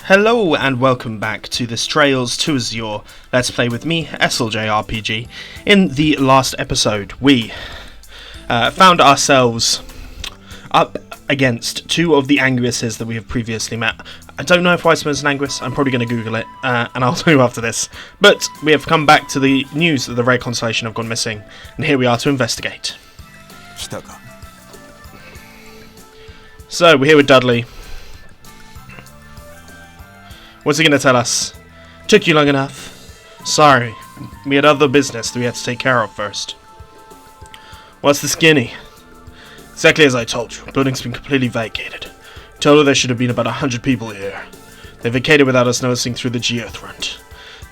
Hello and welcome back to this Trails to Azure Let's Play with me, SLJRPG. In the last episode, we found ourselves up against two of the Anguises that we have previously met. I don't know if Weissman's an Anguis, I'm probably going to Google it, and I'll tell you after this. But we have come back to the news that the Ray Constellation have gone missing, and here we are to investigate. So, we're here with Dudley. What's he going to tell us? Took you long enough. Sorry, we had other business that we had to take care of first. What's the skinny? Exactly as I told you, the building's been completely vacated. Told her there should have been about 100 people here. They vacated without us noticing through the geofront.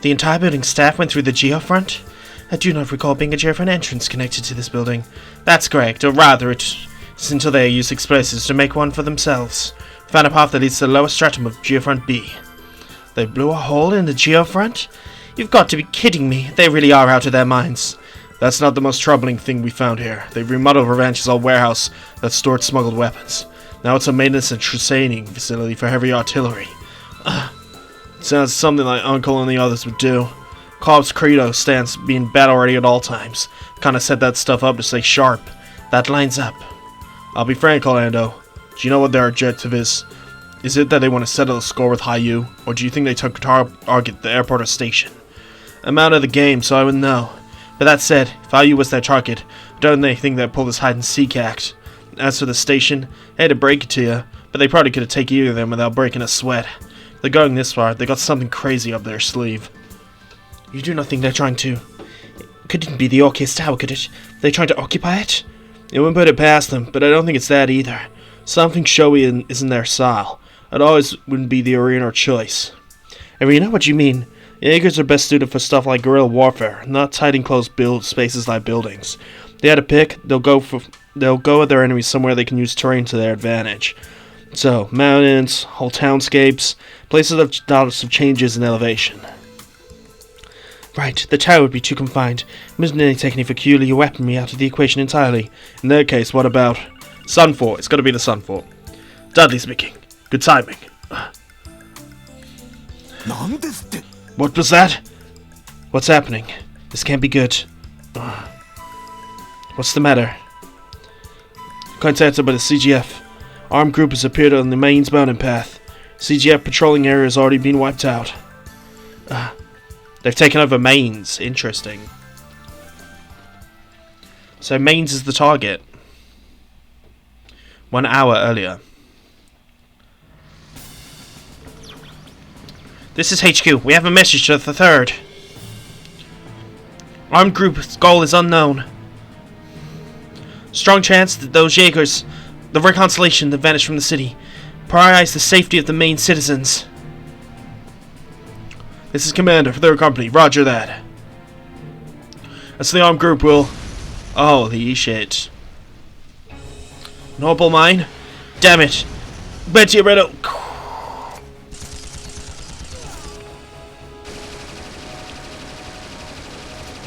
The entire building staff went through the geofront? I do not recall being a geofront entrance connected to this building. That's correct, or rather it is until they used explosives to make one for themselves. Found a path that leads to the lowest stratum of geofront B. They blew a hole in the geofront? You've got to be kidding me. They really are out of their minds. That's not the most troubling thing we found here. They've remodeled Revanche's old warehouse that stored smuggled weapons. Now it's a maintenance and training facility for heavy artillery. Sounds something like Uncle and the others would do. Cobb's credo stands being battle ready at all times. Kinda set that stuff up to stay sharp. That lines up. I'll be frank, Orlando. Do you know what their objective is? Is it that they want to settle the score with Haiyu, or do you think they took target the airport or station? I'm out of the game, so I wouldn't know. But that said, if Haiyu was their target, don't they think they'd pull this hide-and-seek act? As for the station, I hate to break it to you, but they probably could have taken either of them without breaking a sweat. If they're going this far, they got something crazy up their sleeve. You do not think they're trying to... It couldn't be the Orcus Tower, could it? They're trying to occupy it? It wouldn't put it past them, but I don't think it's that either. Something showy isn't their style. It always wouldn't be the arena of choice. Arena? What do you mean? Jaegers are best suited for stuff like guerrilla warfare, not tight enclosed build spaces like buildings. If they had to pick, they'll go with their enemies somewhere they can use terrain to their advantage. So, mountains, whole townscapes, places of lots of changes in elevation. Right, the tower would be too confined. It isn't any technique for peculiar weaponry out of the equation entirely. In that case, what about... Sun Fort. It's got to be the Sun Fort. Dudley speaking. Good timing. What was that? What's happening? This can't be good. What's the matter? Contacted by the CGF. Armed group has appeared on the Mainz mountain path. CGF patrolling area has already been wiped out. They've taken over Mainz. Interesting. So Mainz is the target. 1 hour earlier. This is HQ. We have a message to the third. Armed group's goal is unknown. Strong chance that those Jaegers, the Ray Constellation that vanished from the city, prioritize the safety of the main citizens. This is Commander for their company. Roger that. As the armed group will... Holy shit. Noble mine? Damn it. Betty Redo.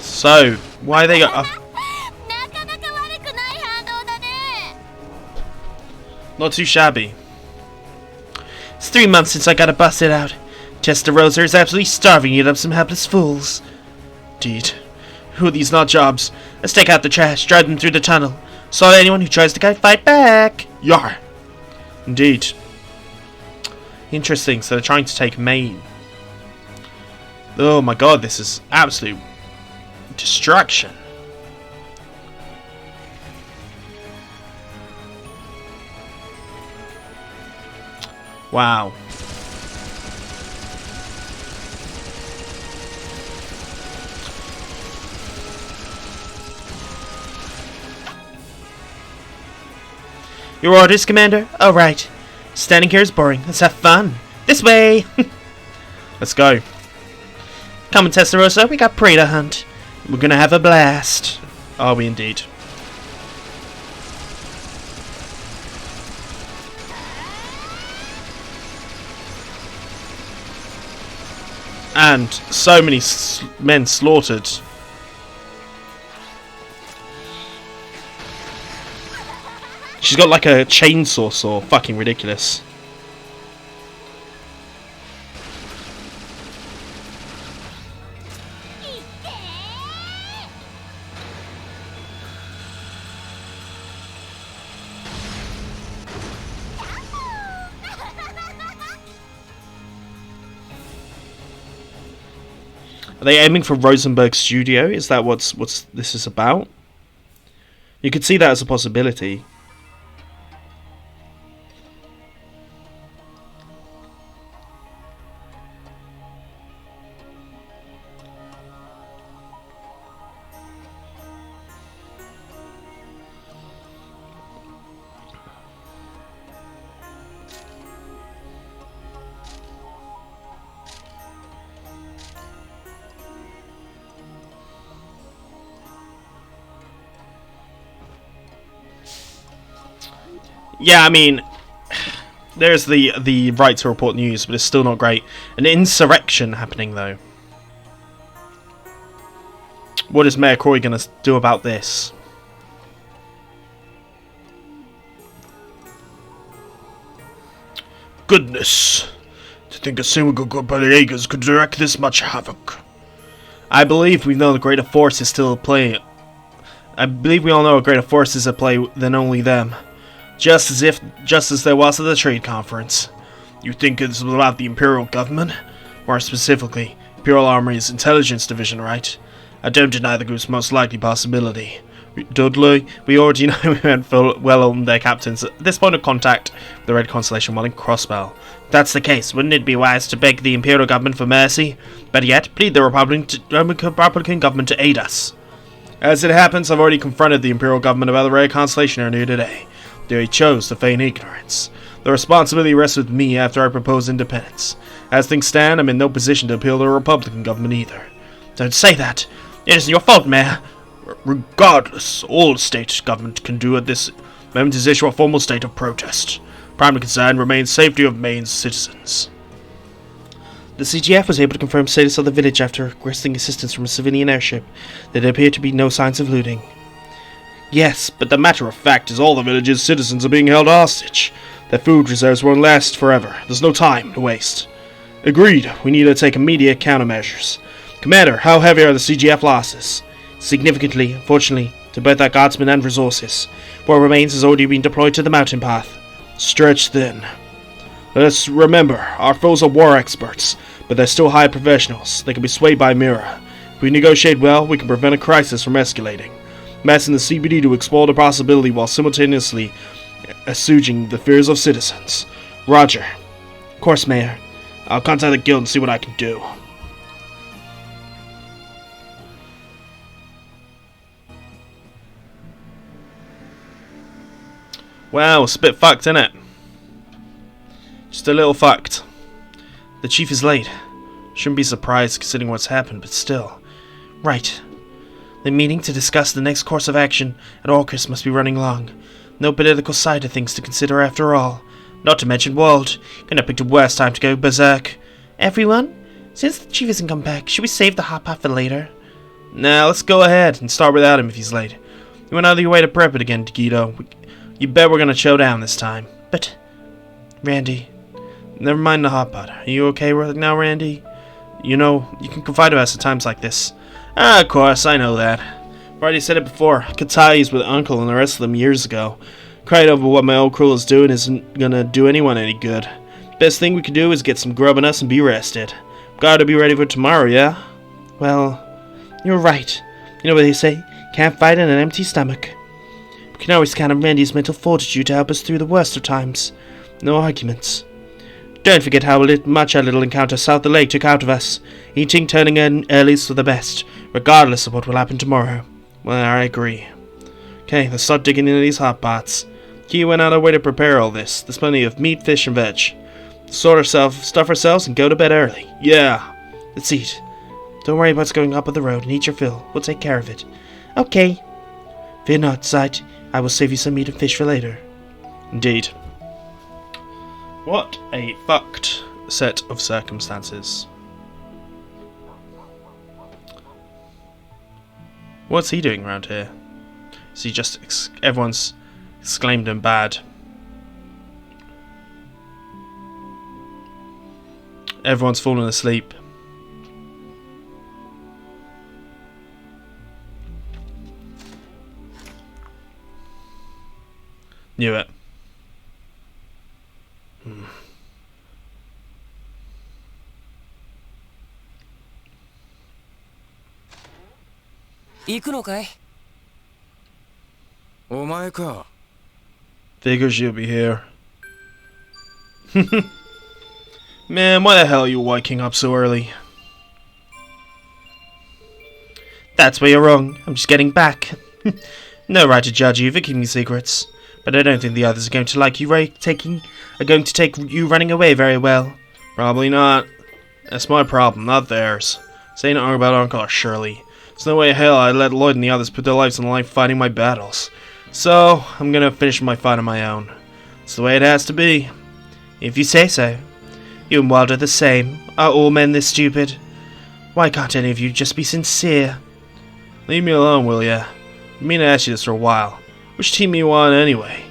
So, why they got... Not too shabby. It's 3 months since I got it busted out. Testarossa is absolutely starving to eat up some helpless fools. Indeed. Who are these nut jobs? Let's take out the trash, drive them through the tunnel. So anyone who tries to fight back. Yar. Indeed. Interesting, so they're trying to take Maine. Oh my god, this is absolute destruction. Wow. Your orders, Commander? Oh, right. Standing here is boring. Let's have fun. This way! Let's go. Come on, Testarossa. We got prey to hunt. We're gonna have a blast. Are we indeed? And so many men slaughtered. She's got like a chainsaw saw. Fucking ridiculous. Are they aiming for Rosenberg Studio? Is that what's this is about? You could see that as a possibility. Yeah, I mean, there's the right to report news, but it's still not great. An insurrection happening, though. What is Mayor Croy going to do about this? Goodness. To think a single group of Jaegers could direct this much havoc. I believe we know the greater force is still at play. I believe we all know a greater force is at play than only them. Just as there was at the trade conference. You think it's about the Imperial government? More specifically, Imperial Army's intelligence division, right? I don't deny the group's most likely possibility. Dudley, we already know we went well on their captains at this point of contact with the Red Constellation while in Crossbell. If that's the case, wouldn't it be wise to beg the Imperial government for mercy? Better yet, plead the Republican government to aid us. As it happens, I've already confronted the Imperial government about the Red Constellation earlier today. They chose to feign ignorance. The responsibility rests with me after I propose independence. As things stand, I'm in no position to appeal to the Republican government either. Don't say that. It isn't your fault, Mayor. Regardless, all state government can do at this moment is issue a formal state of protest. Primary concern remains safety of Maine's citizens. The CGF was able to confirm status of the village after requesting assistance from a civilian airship. There appear to be no signs of looting. Yes, but the matter of fact is all the village's citizens are being held hostage. Their food reserves won't last forever. There's no time to waste. Agreed. We need to take immediate countermeasures. Commander, how heavy are the CGF losses? Significantly, unfortunately, to both our guardsmen and resources. What remains has already been deployed to the mountain path. Stretched thin. Let's remember, our foes are war experts, but they're still high professionals. They can be swayed by Mira. If we negotiate well, we can prevent a crisis from escalating. Massing the CBD to explore the possibility while simultaneously assuaging the fears of citizens. Roger. Of course, Mayor. I'll contact the guild and see what I can do. Wow, it's a bit fucked, isn't it? Just a little fucked. The chief is late. Shouldn't be surprised considering what's happened, but still. Right. The meeting to discuss the next course of action at Orcus must be running long. No political side of things to consider after all. Not to mention Wald. Couldn't have picked a worse time to go berserk. Everyone? Since the chief hasn't come back, should we save the hot pot for later? Nah, let's go ahead and start without him if he's late. You went out of your way to prep it again, Taquito. You bet we're gonna chow down this time. But, Randy, never mind the hot pot. Are you okay right now, Randy? You know, you can confide in us at times like this. Ah, of course, I know that. I've already said it before. Katai's with Uncle and the rest of them years ago. Cried over what my old crew is doing isn't gonna do anyone any good. Best thing we can do is get some grub on us and be rested. Gotta be ready for tomorrow, yeah? Well, you're right. You know what they say? Can't fight on an empty stomach. We can always count on Randy's mental fortitude to help us through the worst of times. No arguments. Don't forget how much our little encounter south of the lake took out of us. Eating, turning in early's for the best, regardless of what will happen tomorrow. Well, I agree. Okay, let's start digging into these hot pots. Key went out of our way to prepare all this. There's plenty of meat, fish, and veg. Stuff ourselves and go to bed early. Yeah. Let's eat. Don't worry about what's going up on the road and eat your fill. We'll take care of it. Okay. Fear not, Sight. I will save you some meat and fish for later. Indeed. What a fucked set of circumstances. What's he doing around here? Is he just... everyone's exclaimed him bad. Everyone's fallen asleep. Knew it. 行くのかい？お前か。 Figures you'll be here. Man, why the hell are you waking up so early? That's where you're wrong. I'm just getting back. No right to judge you for keeping secrets. But I don't think the others are going to like you take you running away very well. Probably not. That's my problem, not theirs. Say nothing about Uncle Shirley. There's no way in hell I'd let Lloyd and the others put their lives on the line fighting my battles. So, I'm gonna finish my fight on my own. It's the way it has to be. If you say so. You and Wild are the same. Are all men this stupid? Why can't any of you just be sincere? Leave me alone, will ya? I've been to ask you this for a while. Which team are you on, anyway?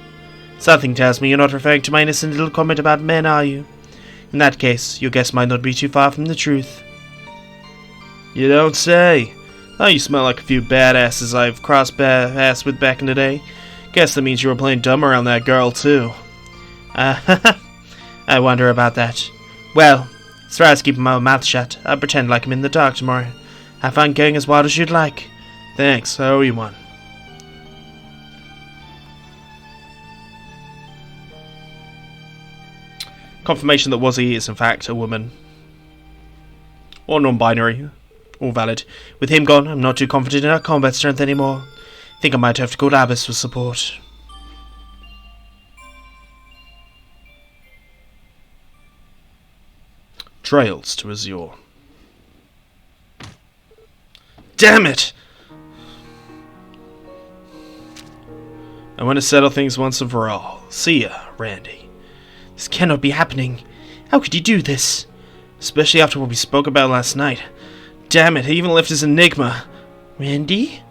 Something tells me you're not referring to my innocent little comment about men, are you? In that case, your guess might not be too far from the truth. You don't say. Oh, you smell like a few badasses I've crossed paths with back in the day. Guess that means you were playing dumb around that girl, too. I wonder about that. Well, as far as keeping my mouth shut, I'll pretend like I'm in the dark tomorrow. Have fun going as wild as you'd like. Thanks, I owe you one. Confirmation that Wazzy is in fact a woman. Or non-binary. All valid. With him gone, I'm not too confident in our combat strength anymore. Think I might have to call Abbas for support. Trails to Azure. Damn it! I want to settle things once and for all. See ya, Randy. This cannot be happening. How could you do this? Especially after what we spoke about last night. Damn it, he even left his enigma. Randy?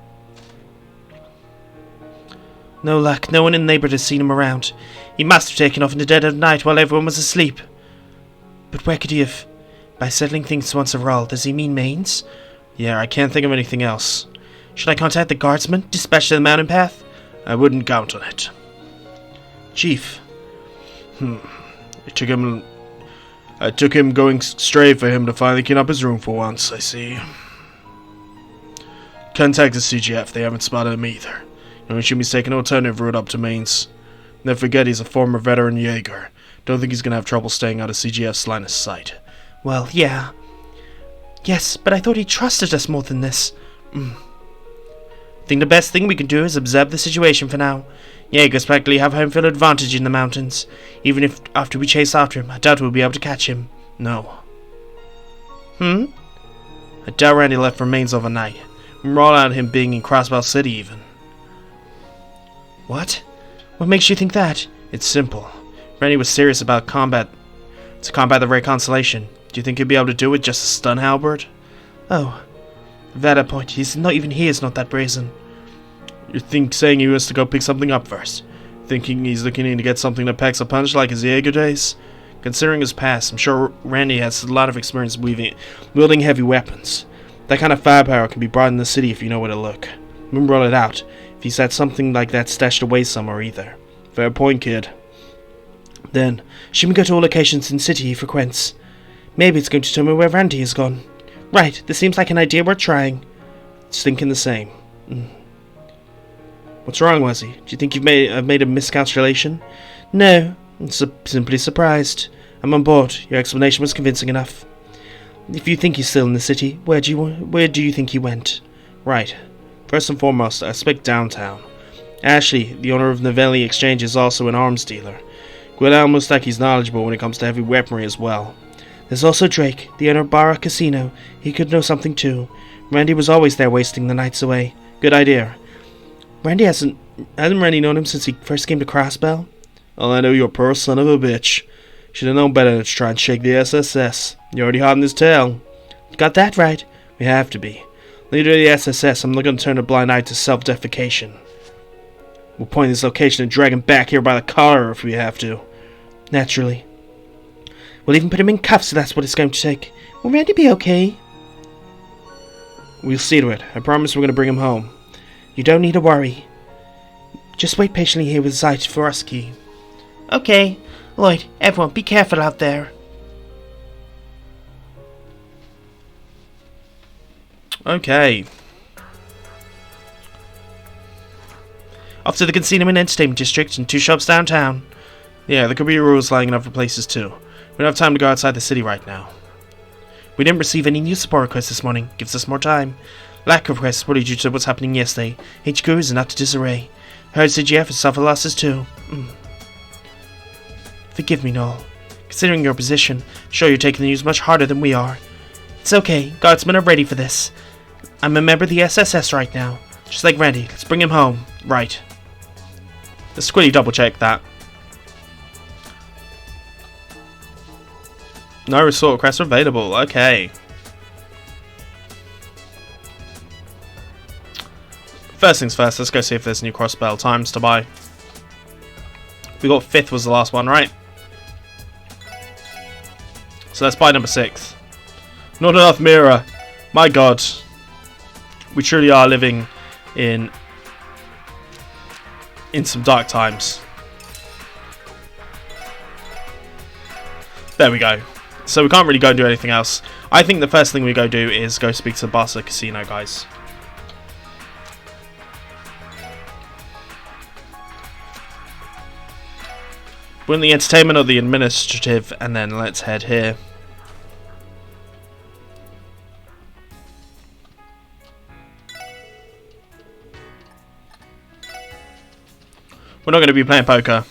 No luck. No one in the neighborhood has seen him around. He must have taken off in the dead of night while everyone was asleep. But where could he have... By settling things once and for all, does he mean Mains? Yeah, I can't think of anything else. Should I contact the guardsman? Dispatch to the mountain path? I wouldn't count on it. Chief. It took him going straight for him to finally clean up his room for once, I see. Contact the CGF, they haven't spotted him either. And we should be taking an alternative route up to Mains. Never forget he's a former veteran Jaeger. Don't think he's gonna have trouble staying out of CGF's line of sight. Well, yeah. Yes, but I thought he trusted us more than this. I think the best thing we can do is observe the situation for now. Jaegers practically have home field advantage in the mountains. Even if after we chase after him, I doubt we'll be able to catch him. No. I doubt Randy left for Mains overnight. We roll out him being in Crossbow City even. What? What makes you think that? It's simple. Randy was serious about combat the Ray Constellation. Do you think he'd be able to do it just a stun halberd? Oh. That point, he's not even he is not that brazen. You think saying he wants to go pick something up first? Thinking he's looking in to get something that packs a punch like his Jaeger days? Considering his past, I'm sure Randy has a lot of experience wielding heavy weapons. That kind of firepower can be brought in the city if you know where to look. Wouldn't rule it out if he's had something like that stashed away somewhere either. Fair point, kid. Then, should we go to all locations in city he frequents? Maybe it's going to tell me where Randy has gone. Right, this seems like an idea worth trying. Just thinking the same. What's wrong, Wazzy? Do you think I've made a miscalculation? No, I'm simply surprised. I'm on board. Your explanation was convincing enough. If you think he's still in the city, where do you think he went? Right. First and foremost, I suspect downtown. Ashley, the owner of Novelli Exchange, is also an arms dealer. Guillermo most like he's knowledgeable when it comes to heavy weaponry as well. There's also Drake, the owner of Barra Casino. He could know something too. Randy was always there wasting the nights away. Good idea. Hasn't Randy known him since he first came to Crossbell? Well, I know you're a poor son of a bitch. Should have known better than to try and shake the SSS. You're already hot in his tail. Got that right. We have to be. Leader of the SSS, I'm not going to turn a blind eye to self-defecation. We'll point this location and drag him back here by the collar if we have to. Naturally. We'll even put him in cuffs if that's what it's going to take. Will Randy be okay? We'll see to it. I promise we're going to bring him home. You don't need to worry. Just wait patiently here with Zeit for us key. Okay. Lloyd, everyone, be careful out there. Okay. Off to the casino and entertainment district and 2 shops downtown. Yeah, there could be rules lying in other places too. We don't have time to go outside the city right now. We didn't receive any new support requests this morning. Gives us more time. Lack of requests probably due to what's happening yesterday. HQ is in utter disarray. Heard CGF has suffered losses too. Forgive me, Noel. Considering your position, I'm sure you're taking the news much harder than we are. It's okay. Guardsmen are ready for this. I'm a member of the SSS right now. Just like Randy. Let's bring him home. Right. Let's quickly double check that. No resort requests available. Okay. First things first, let's go see if there's new crossbell times to buy. We got 5th was the last one, right? So let's buy number 6. Not enough mirror. My god. We truly are living in some dark times. There we go. So we can't really go and do anything else. I think the first thing we go do is go speak to Barca Casino, guys. We're in the entertainment or the administrative, and then let's head here. We're not going to be playing poker.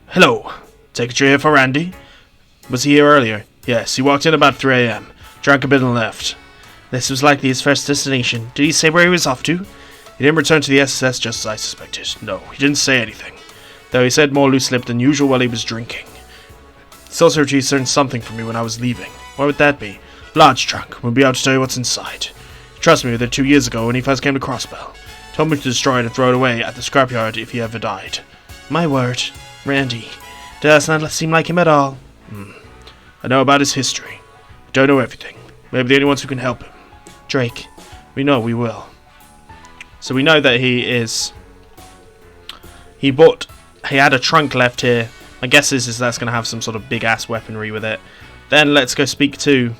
Hello. Take a chair for Randy. Was he here earlier? Yes, he walked in about 3 AM. Drank a bit and left. This was likely his first destination. Did he say where he was off to? He didn't return to the SSS just as I suspected. No, he didn't say anything. Though he said more loose-lipped than usual while he was drinking. He also returned something for me when I was leaving. What would that be? Large trunk. We'll be able to tell you what's inside. Trust me, that 2 years ago when he first came to Crossbell. Told me to destroy it and throw it away at the scrapyard if he ever died. My word. Randy. Does not seem like him at all. I know about his history. I don't know everything. Maybe the only ones who can help him. Drake. We know we will. So we know that he had a trunk left here. My guess is that's going to have some sort of big ass weaponry with it. Then let's go speak to...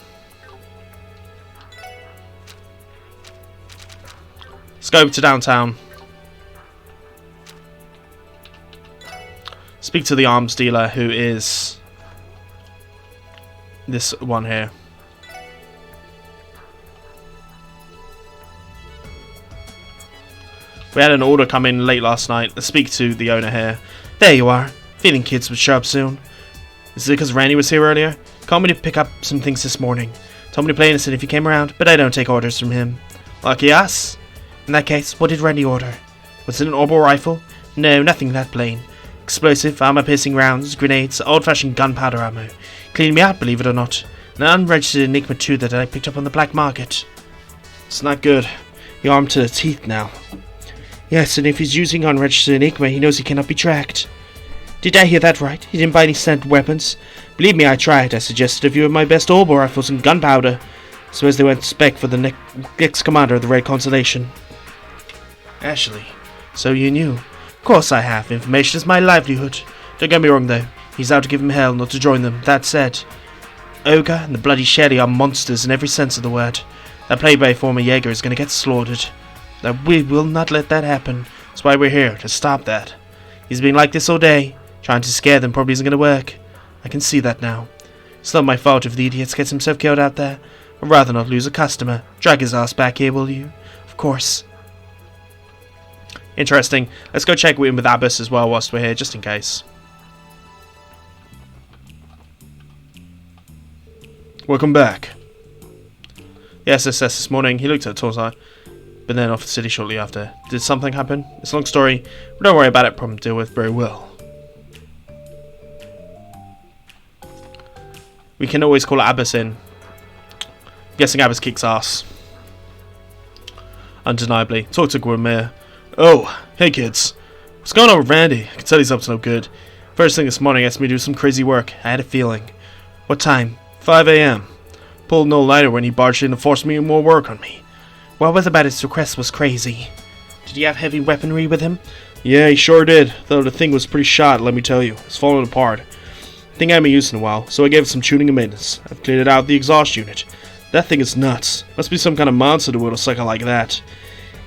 Let's go to downtown. Speak to the arms dealer, who is this one here. We had an order come in late last night. Let's speak to the owner here. There you are. Feeling kids would show up soon. Is it because Randy was here earlier? Called me to pick up some things this morning. Told me to play innocent if he came around, but I don't take orders from him. Lucky us. In that case, what did Randy order? Was it an orbital rifle? No, nothing that plain. Explosive, armor-piercing rounds, grenades, old-fashioned gunpowder ammo. Cleaned me out, believe it or not. An unregistered Enigma 2 that I picked up on the black market. It's not good. You're armed to the teeth now. Yes, and if he's using unregistered Enigma, he knows he cannot be tracked. Did I hear that right? He didn't buy any sent weapons? Believe me, I tried. I suggested a few of my best orbital rifles and gunpowder. So as they went spec for the next commander of the Red Constellation. Ashley, so you knew. Of course I have. Information is my livelihood. Don't get me wrong though. He's out to give him hell, not to join them. That said, Ogre and the bloody Shelly are monsters in every sense of the word. That play-by former Jaeger is going to get slaughtered. Now we will not let that happen. That's why we're here, to stop that. He's been like this all day. Trying to scare them probably isn't going to work. I can see that now. It's not my fault if the idiot gets himself killed out there. I'd rather not lose a customer. Drag his ass back here, will you? Of course. Interesting. Let's go check in with Abbas as well whilst we're here, just in case. Welcome back. Yes, this morning. He looked at Torzai, but then off the city shortly after. Did something happen? It's a long story, but don't worry about it. Problem to deal with very well. We can always call Abbas in. I'm guessing Abbas kicks ass. Undeniably. Talk to Grimir. Oh, hey kids. What's going on with Randy? I can tell he's up to no good. First thing this morning, he asked me to do some crazy work. I had a feeling. What time? 5 AM. Pulled no lighter when he barged in to force me more work on me. What was about his request was crazy. Did he have heavy weaponry with him? Yeah, he sure did. Though the thing was pretty shot, let me tell you. It's falling apart. Thing I haven't used in a while, so I gave it some tuning and maintenance. I've cleared it out of the exhaust unit. That thing is nuts. Must be some kind of monster to whittle a cycle like that.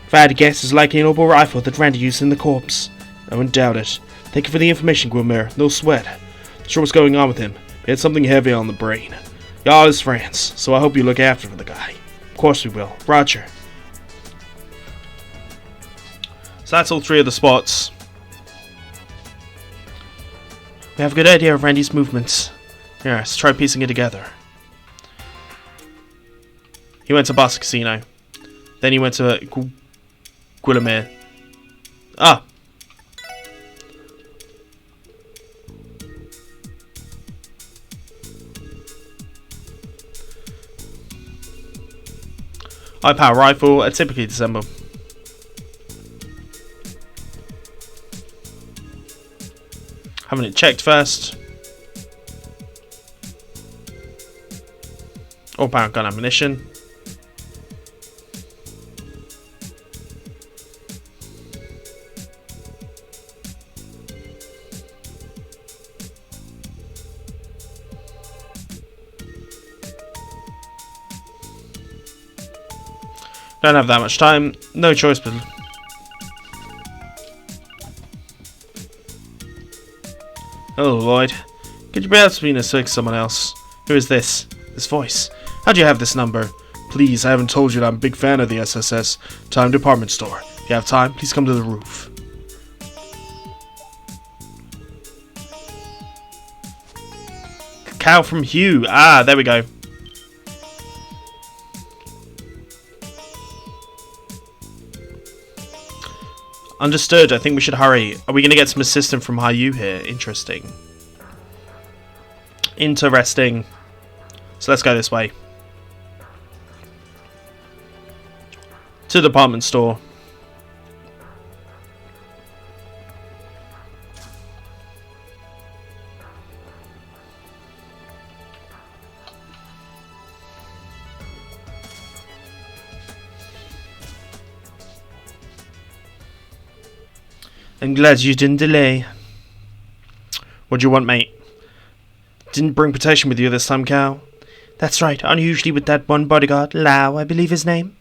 If I had to guess, it's likely an old rifle that Randy used in the corpse. I wouldn't doubt it. Thank you for the information, Guilmere. No sweat. Not sure what's going on with him. He had something heavy on the brain. Y'all his friends, so I hope you look after the guy. Of course we will. Roger. So that's all 3 of the spots. We have a good idea of Randy's movements. Here, let's try piecing it together. He went to Boss Casino. Then he went to Guilmere. Ah! High power rifle, typically December. Having it checked first. All power gun ammunition. Don't have that much time. No choice but... Hello, Lloyd. Could you perhaps be to speak to someone else? Who is this? This voice? How'd you have this number? Please, I haven't told you that I'm a big fan of the SSS Time Department Store. If you have time, please come to the roof. Cow from Hugh. Ah, there we go. Understood. I think we should hurry. Are we going to get some assistance from Hayu here? Interesting. Interesting. So let's go this way. To the department store. I'm glad you didn't delay. What do you want, mate? Didn't bring protection with you this time, Cal? That's right, unusually with that one bodyguard, Lau, I believe his name.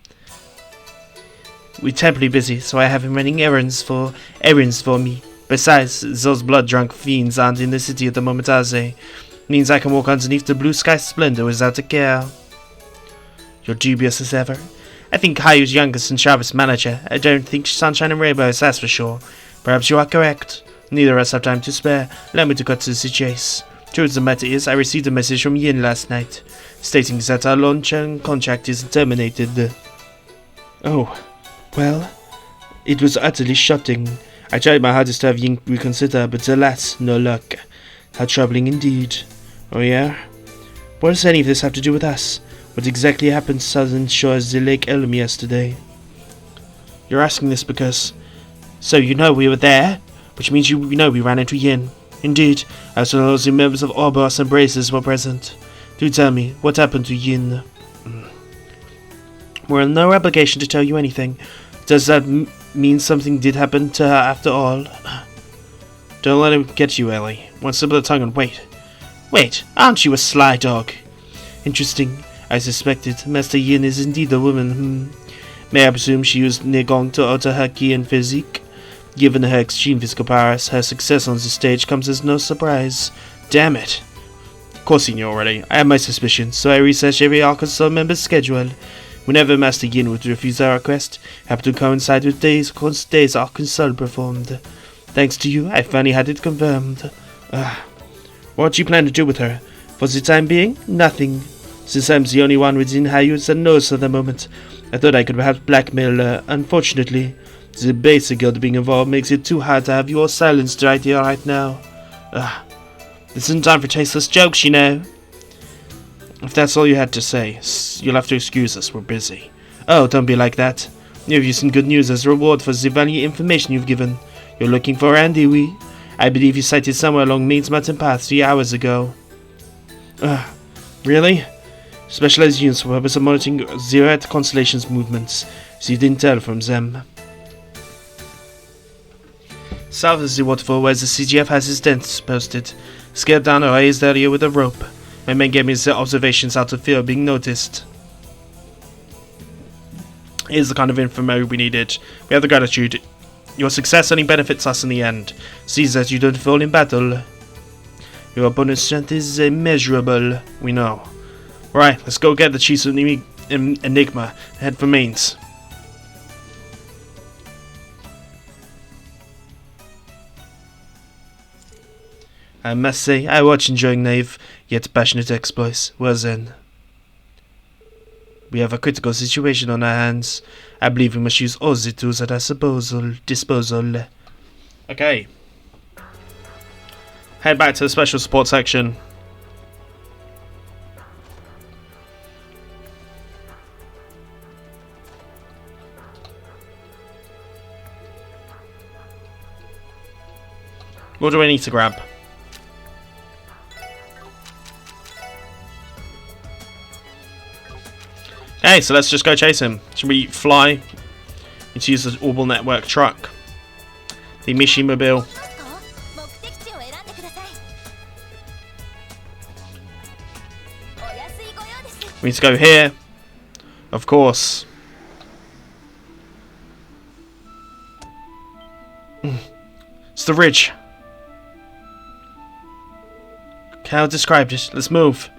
We're temporarily busy, so I have him running errands for me. Besides, those blood-drunk fiends aren't in the city at the moment, are they? Means I can walk underneath the blue sky splendor without a care. You're dubious as ever. I think Hayu's youngest and sharpest manager. I don't think Sunshine and Rainbows, that's for sure. Perhaps you are correct. Neither of us have time to spare. Allow me to cut to the chase. Truth of the matter is, I received a message from Yin last night, stating that our long-term contract is terminated. Oh, well, it was utterly shocking. I tried my hardest to have Yin reconsider, but alas, no luck. How troubling indeed. Oh yeah? What does any of this have to do with us? What exactly happened southern shores of Lake Elm yesterday? You're asking this because... So you know we were there, which means you know we ran into Yin. Indeed, as well as the members of Orbos and Braces were present. Do tell me, what happened to Yin? We're in no obligation to tell you anything. Does that mean something did happen to her after all? Don't let him get you, Ellie. One slip of the tongue and wait. Wait, aren't you a sly dog? Interesting. I suspected. Master Yin is indeed a woman. May I presume she used Nigong to alter her ki and physique? Given her extreme physical powers, her success on the stage comes as no surprise. Damn it. Of course he knew already. I had my suspicions, so I researched every Arkansas member's schedule. Whenever Master Yin would refuse our request, it happened to coincide with days Arkansas performed. Thanks to you, I finally had it confirmed. What do you plan to do with her? For the time being, nothing. Since I'm the only one within Hayu that knows at the moment, I thought I could perhaps blackmail her. Unfortunately, the basic guild being involved makes it too hard to have you all silenced right here, right now. This isn't time for tasteless jokes, you know. If that's all you had to say, you'll have to excuse us, we're busy. Oh, don't be like that. Give you some good news as a reward for the valuable information you've given. You're looking for Andy, we? I believe you sighted somewhere along Maine's mountain path 3 hours ago. Really? Specialized units for the purpose of monitoring Zero-Hat Constellation's movements, so you didn't tell from them. South of the waterfall where the CGF has its tents posted. Scaled down a raised area with a rope. My men gave me the observations out of fear of being noticed. Here's the kind of info we needed. We have the gratitude. Your success only benefits us in the end. See that you don't fall in battle. Your opponent's strength is immeasurable. We know. Right, let's go get the Chiefs of Enigma and head for Mainz. I must say, I was enjoying naive yet passionate exploits. Well then, we have a critical situation on our hands. I believe we must use all the tools at our disposal. Okay. Head back to the special support section. What do I need to grab? Okay, so let's just go chase him. Should we fly? Need to use the Orbital Network truck. The Mishi Mobile. We need to go here. Of course. It's the ridge. Cal described it. Let's move.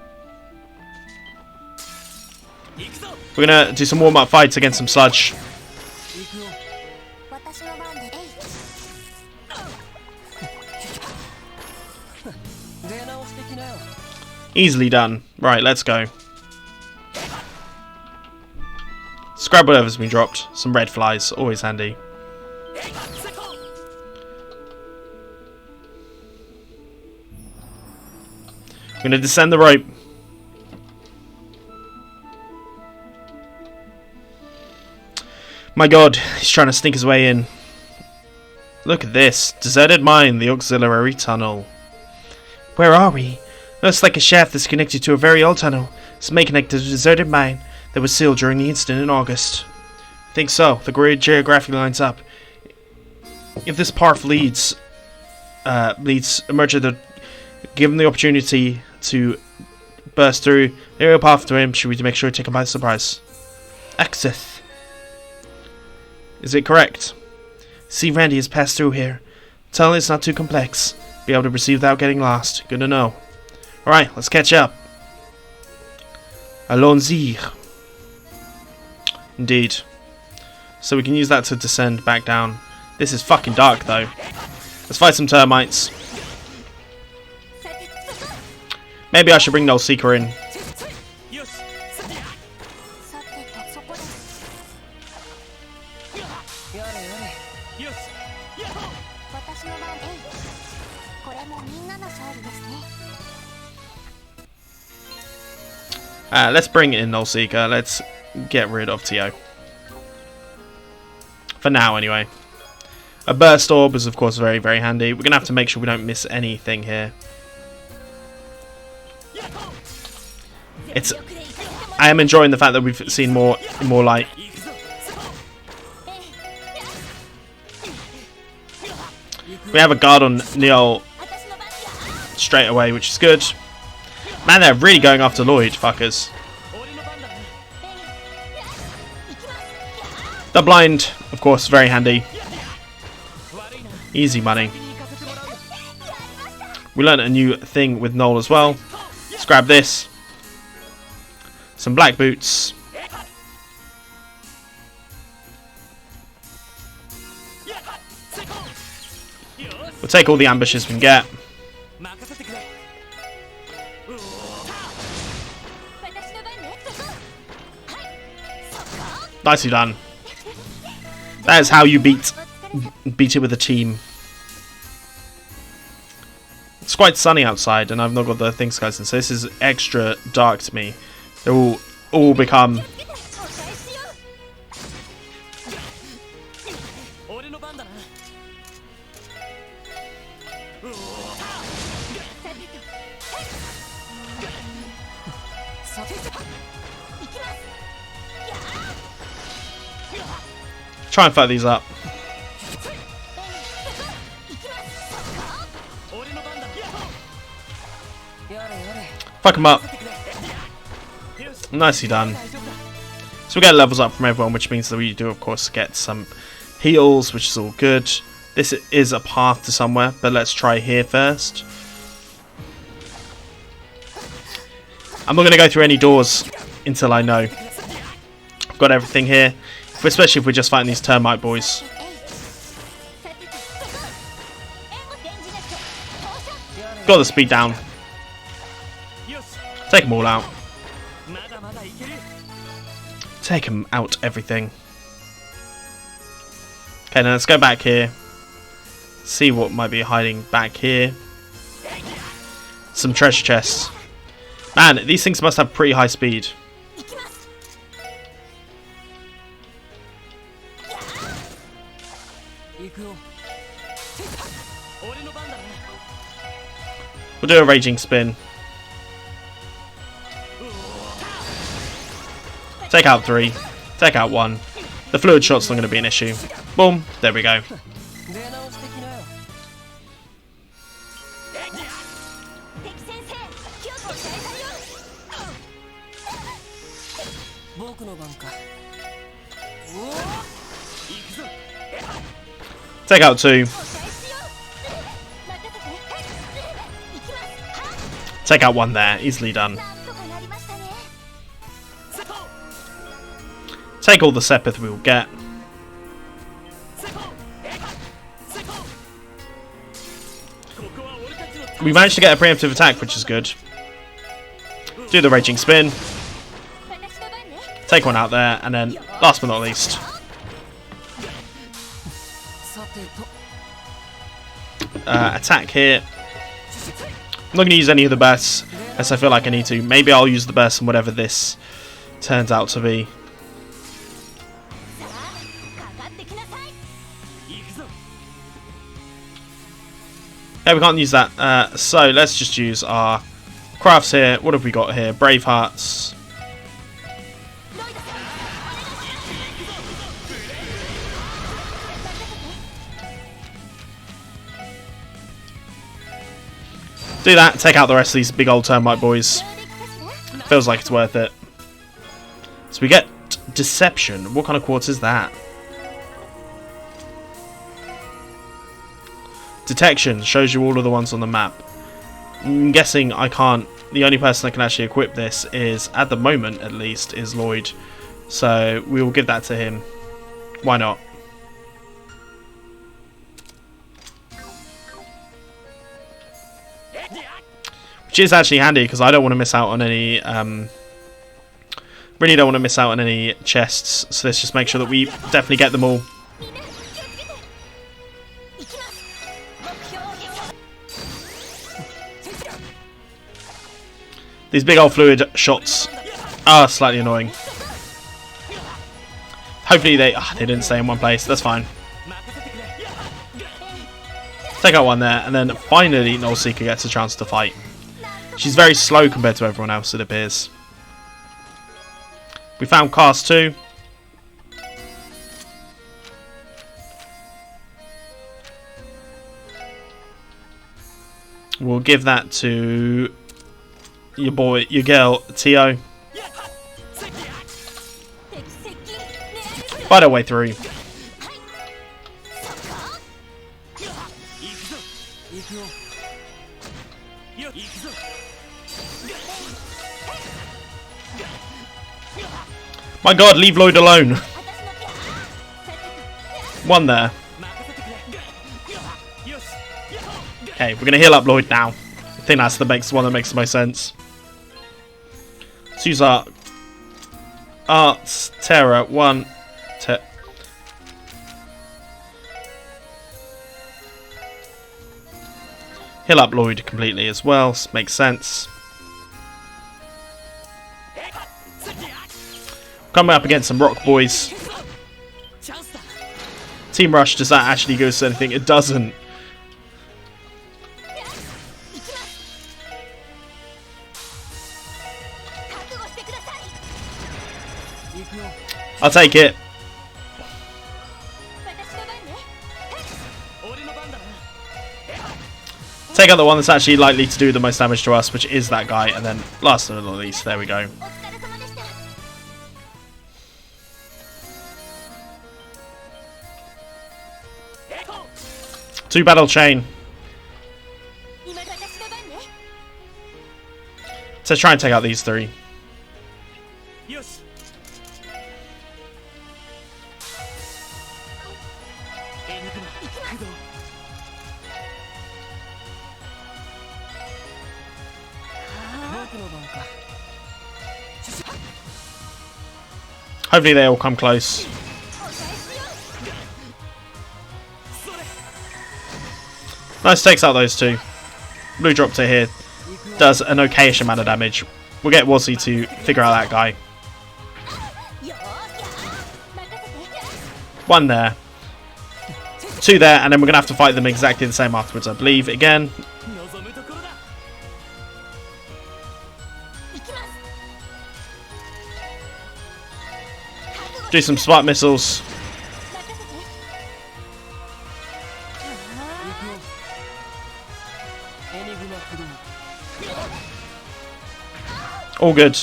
We're gonna do some warm-up fights against some sludge. Easily done. Right, let's go. Let's grab whatever's been dropped. Some red flies, always handy. We're gonna descend the rope. My god, he's trying to sneak his way in. Look at this. Deserted mine, the auxiliary tunnel. Where are we? Looks like a shaft that's connected to a very old tunnel. This may connect to the deserted mine that was sealed during the incident in August. I think so. The grid geographically lines up. If this path leads Emerger, given the opportunity to burst through the aerial path to him, should we make sure to take him by surprise? Access. Is it correct? See, Randy has passed through here. Tunnel is not too complex. Be able to proceed without getting lost. Good to know. Alright, let's catch up. Allons-y. Indeed. So we can use that to descend back down. This is fucking dark though. Let's fight some termites. Maybe I should bring Null Seeker in. Let's bring in Null Seeker. Let's get rid of Tio. For now, anyway. A Burst Orb is, of course, very, very handy. We're going to have to make sure we don't miss anything here. I am enjoying the fact that we've seen more light. We have a guard on Neil straight away, which is good. Man, they're really going after Lloyd, fuckers. The blind, of course, very handy. Easy money. We learned a new thing with Noel as well. Let's grab this. Some black boots. We'll take all the ambushes we can get. Nicely done. That is how you beat it with a team. It's quite sunny outside, and I've not got the things, guys, and so this is extra dark to me. They will all become try and fight these up. Fuck them up. Nicely done. So we get levels up from everyone, which means that we do, of course, get some heals, which is all good. This is a path to somewhere, but let's try here first. I'm not going to go through any doors until I know. I've got everything here, especially if we're just fighting these termite boys. Got the speed down. Take them all out. Take them out, everything. Okay, now let's go back here. See what might be hiding back here. Some treasure chests. Man, these things must have pretty high speed. We'll do a raging spin. Take out 3. Take out 1. The fluid shot's not going to be an issue. Boom. There we go. Take out 2. Take out 1 there. Easily done. Take all the Sepith we will get. We managed to get a preemptive attack, which is good. Do the raging spin. Take one out there, and then, last but not least, attack here. I'm not going to use any of the bursts, as I feel like I need to. Maybe I'll use the burst on whatever this turns out to be. Okay, we can't use that, so let's just use our crafts here. What have we got here? Brave Hearts. Do that, take out the rest of these big old termite boys. Feels like it's worth it. So we get Deception. What kind of quartz is that? Detection shows you all of the ones on the map. I'm guessing I can't. The only person that can actually equip this is, at the moment at least, is Lloyd. So we will give that to him. Why not? Which is actually handy because I don't want to miss out on any. Really don't want to miss out on any chests. So let's just make sure that we definitely get them all. These big old fluid shots are slightly annoying. Hopefully they didn't stay in one place. That's fine. Take out 1 there, and then finally Nullseeker gets a chance to fight. She's very slow compared to everyone else, it appears. We found Cast 2. We'll give that to your boy, your girl, Tio. Fight our way through. My god, leave Lloyd alone. 1 there. Okay, we're gonna heal up Lloyd now. I think that's the one that makes the most sense. Let's use our Arts Terror 1. Heal up Lloyd completely as well. Makes sense. Coming up against some rock boys. Team Rush, does that actually give us anything? It doesn't. I'll take it. Take out the one that's actually likely to do the most damage to us, which is that guy, and then last but not least, there we go. 2 battle chain. So try and take out these 3. Hopefully they all come close. Nice, takes out those 2. Blue drop to here does an okayish amount of damage. We'll get Wozzy to figure out that guy. 1 there. 2 there, and then we're going to have to fight them exactly the same afterwards, I believe. Again. Do some smart missiles. All good.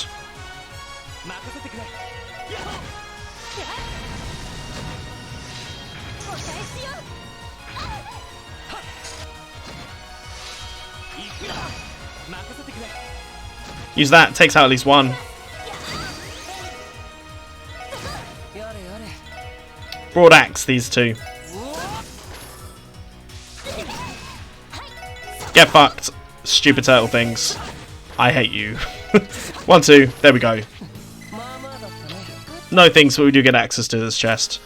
Use that, takes out at least 1. Broad axe, these 2. Get fucked, stupid turtle things. I hate you. 1, 2, there we go. No things, but we do get access to this chest.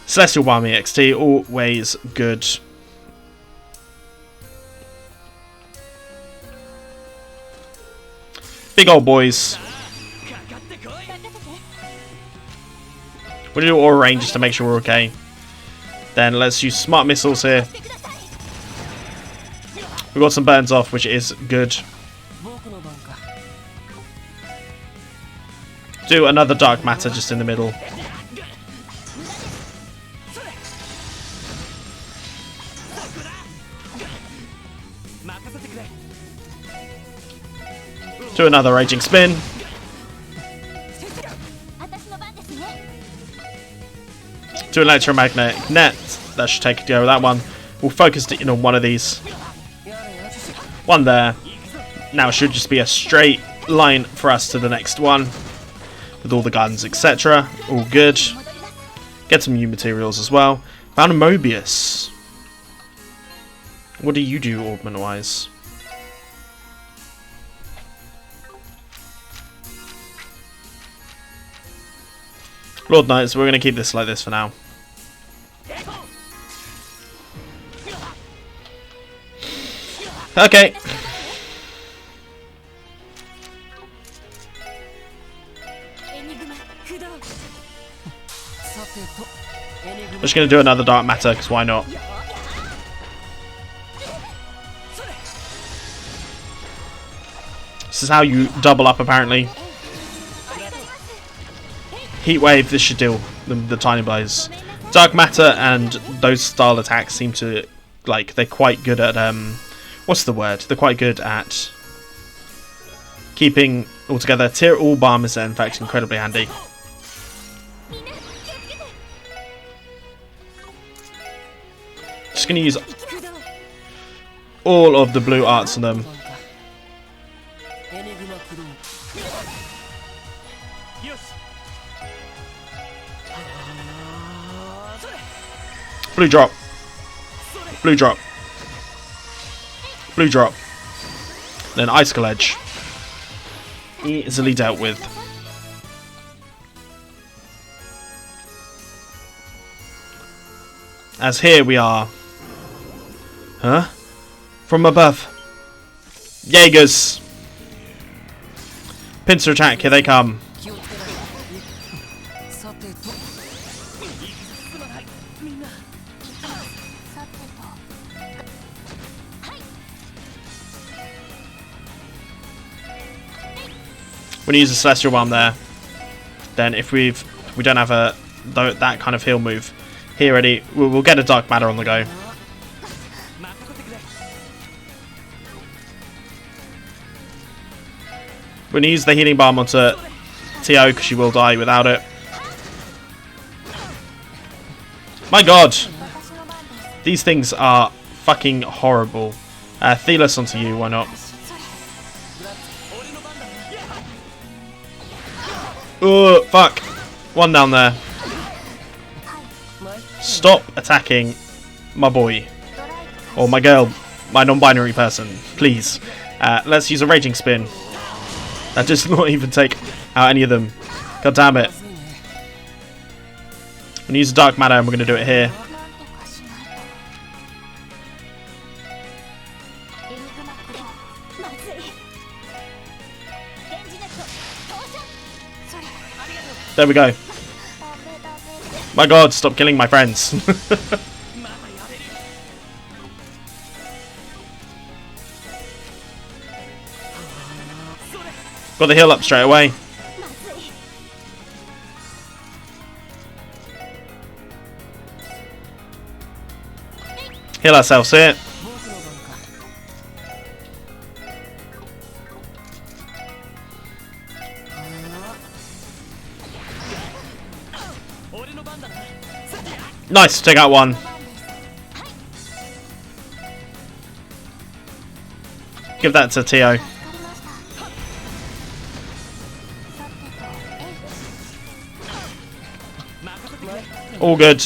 Celestial Balm EXT, always good. Big old boys. We'll do aura range just to make sure we're okay. Then let's use smart missiles here. We've got some burns off, which is good. Do another dark matter just in the middle. Do another raging spin. Do an electromagnetic net. That should take care of that one. We'll focus it in on one of these. 1 there. Now it should just be a straight line for us to the next one. With all the guns, etc. All good. Get some new materials as well. Found a Mobius. What do you do, augment-wise? Lord Knights, we're going to keep this like this for now. Okay. I'm just going to do another dark matter, because why not? This is how you double up, apparently. Heat wave, this should deal the tiny blows. Dark matter and those style attacks seem to, like, they're quite good at, what's the word? They're quite good at keeping all together. Tier all balm is in fact incredibly handy. Just going to use all of the blue arts on them. Blue drop. Blue drop. Blue drop. Then Icicle Edge. Easily dealt with. As here we are. Huh? From above. Jaegers. Pincer attack, here they come. We're gonna use a Celestial Balm there. Then if we don't have that kind of heal move here ready, we'll get a Dark Matter on the go. We're gonna use the Healing Balm onto TO because she will die without it. My god! These things are fucking horrible. Thelos onto you, why not? Oh, fuck. One down there. Stop attacking my boy. Or my girl. My non-binary person. Please. Let's use a Raging Spin. That does not even take out any of them. God damn it. I'm going to use a Dark Matter and we're going to do it here. There we go. My god, stop killing my friends. Got the heal up straight away. Heal ourselves here. Nice, take out one. Give that to Tio. All good.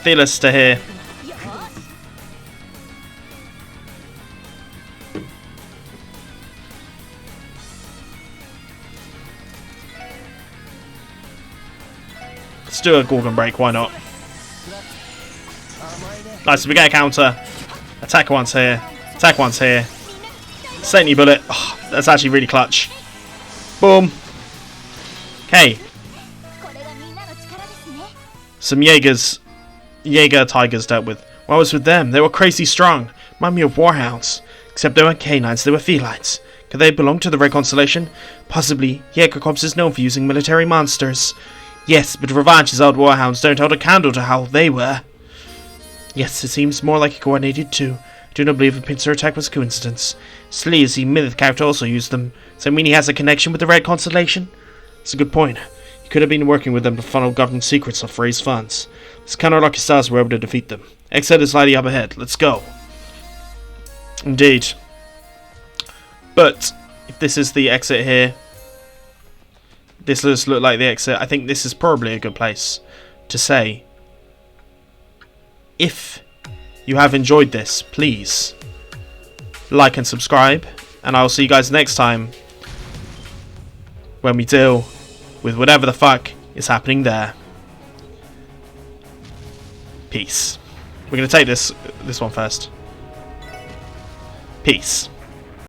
Thelos to here. Let's do a Gorgon break, why not? Nice, we get a counter. Attack once here. Attack once here. Saintly Bullet. Oh, that's actually really clutch. Boom. Okay. Some Jaeger tigers dealt with. What was with them? They were crazy strong. Remind me of warhounds. Except they weren't canines, they were felines. Could they belong to the Red Constellation? Possibly. Jaeger Corps is known for using military monsters. Yes, but Revanche's old warhounds don't hold a candle to how they were. Yes, it seems more like a coordinated two. I do not believe the pincer attack was a coincidence. Sleazy Myth character also used them. Does that mean he has a connection with the Red Constellation? That's a good point. He could have been working with them to funnel government secrets off raise funds. It's kind of lucky stars were able to defeat them. Exit is slightly up ahead. Let's go. Indeed. But if this is the exit here, this does look like the exit. I think this is probably a good place to say, if you have enjoyed this, please like and subscribe, and I'll see you guys next time when we deal with whatever the fuck is happening there. Peace. We're going to take this one first. Peace.